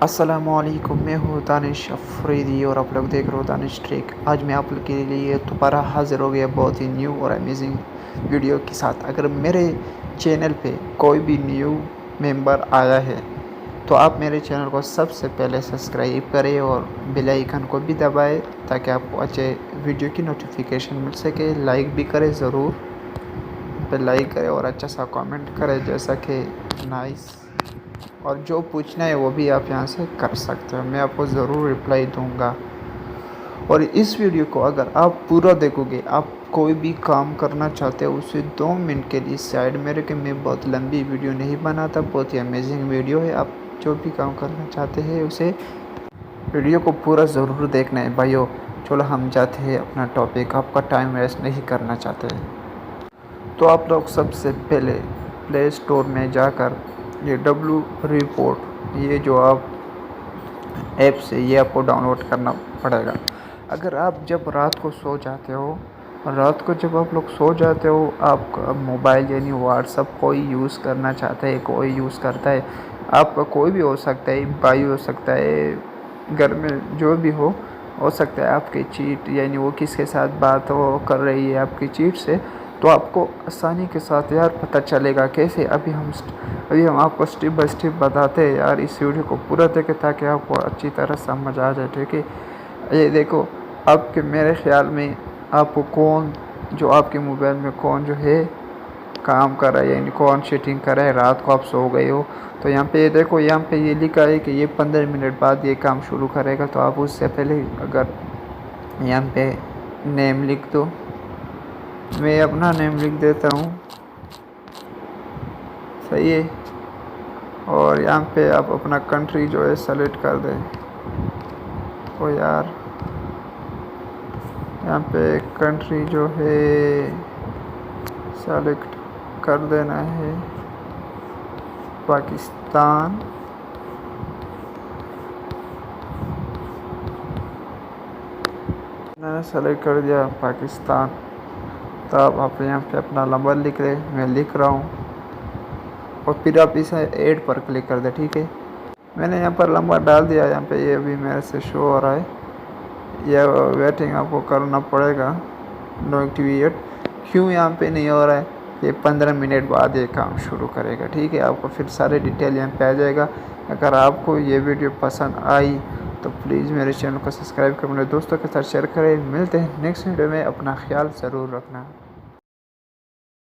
अस्सलामुअलैकुम, मैं हूँ दानिश अफरीदी और आप लोग देख रहे हो दानिश ट्रिक। आज मैं आप लोग के लिए दोबारा हाज़िर हो गया बहुत ही न्यू और अमेजिंग वीडियो के साथ। अगर मेरे चैनल पे कोई भी न्यू मेंबर आया है तो आप मेरे चैनल को सबसे पहले सब्सक्राइब करें और बेल आइकन को भी दबाएं ताकि आपको अच्छे वीडियो की नोटिफिकेशन मिल सके। लाइक भी करें ज़रूर, पे लाइक करें और अच्छा सा कमेंट करें जैसा कि नाइस, और जो पूछना है वो भी आप यहाँ से कर सकते हो, मैं आपको ज़रूर रिप्लाई दूँगा। और इस वीडियो को अगर आप पूरा देखोगे, आप कोई भी काम करना चाहते हो उसे 2 मिनट के लिए साइड में रखें। मैं बहुत लंबी वीडियो नहीं बनाता, बहुत ही अमेजिंग वीडियो है। आप जो भी काम करना चाहते हैं उसे वीडियो को पूरा ज़रूर देखना है भाइयों। चलो हम जाते हैं अपना टॉपिक, आपका टाइम वेस्ट नहीं करना चाहते हैं तो आप लोग सबसे पहले प्ले स्टोर में जाकर ये डब्लू रिपोर्ट, ये जो आप ऐप से ये आपको डाउनलोड करना पड़ेगा। अगर आप जब रात को सो जाते हो, रात को जब आप लोग सो जाते हो, आप मोबाइल यानी व्हाट्सअप कोई यूज़ करना चाहता है, कोई यूज़ करता है, आपका कोई भी हो सकता है, भाई हो सकता है, घर में जो भी हो सकता है आपकी चीट यानी वो किसके साथ बात हो कर रही है आपकी चीट से, तो आपको आसानी के साथ यार पता चलेगा कैसे। अभी हम आपको स्टेप बाय स्टेप बताते हैं यार। इस वीडियो को पूरा देखें ताकि आपको अच्छी तरह समझ आ जाए, ठीक है। ये देखो, आपके मेरे ख्याल में आपको कौन जो आपके मोबाइल में कौन जो है काम कर रहा है यानी कौन चीटिंग कर रहा है, रात को आप सो गए हो तो यहाँ पे देखो, यहाँ पे ये लिखा है कि ये 15 मिनट बाद ये काम शुरू करेगा। तो आप उससे पहले अगर यहाँ पे नेम लिख दो, मैं अपना नेम लिख देता हूँ, सही है। और यहाँ पे आप अपना कंट्री जो है सेलेक्ट कर दें। तो यार यहाँ पे कंट्री जो है सेलेक्ट कर देना है पाकिस्तान। मैंने सेलेक्ट कर दिया पाकिस्तान। तब आप यहाँ पे अपना नंबर लिख रहे, मैं लिख रहा हूँ, और फिर आप इसे ऐड पर क्लिक कर दें, ठीक है। मैंने यहाँ पर नंबर डाल दिया, यहाँ पे ये भी मेरे से शो हो रहा है। यह वेटिंग आपको करना पड़ेगा, नो एक्टिवेट। क्यों यहाँ पे नहीं हो रहा है, ये 15 मिनट बाद ये काम शुरू करेगा, ठीक है। आपको फिर सारे डिटेल यहाँ पे आ जाएगा। अगर आपको ये वीडियो पसंद आई तो प्लीज़ मेरे चैनल को सब्सक्राइब करें, मेरे दोस्तों के साथ शेयर करें। मिलते हैं नेक्स्ट वीडियो में, अपना ख्याल ज़रूर रखना।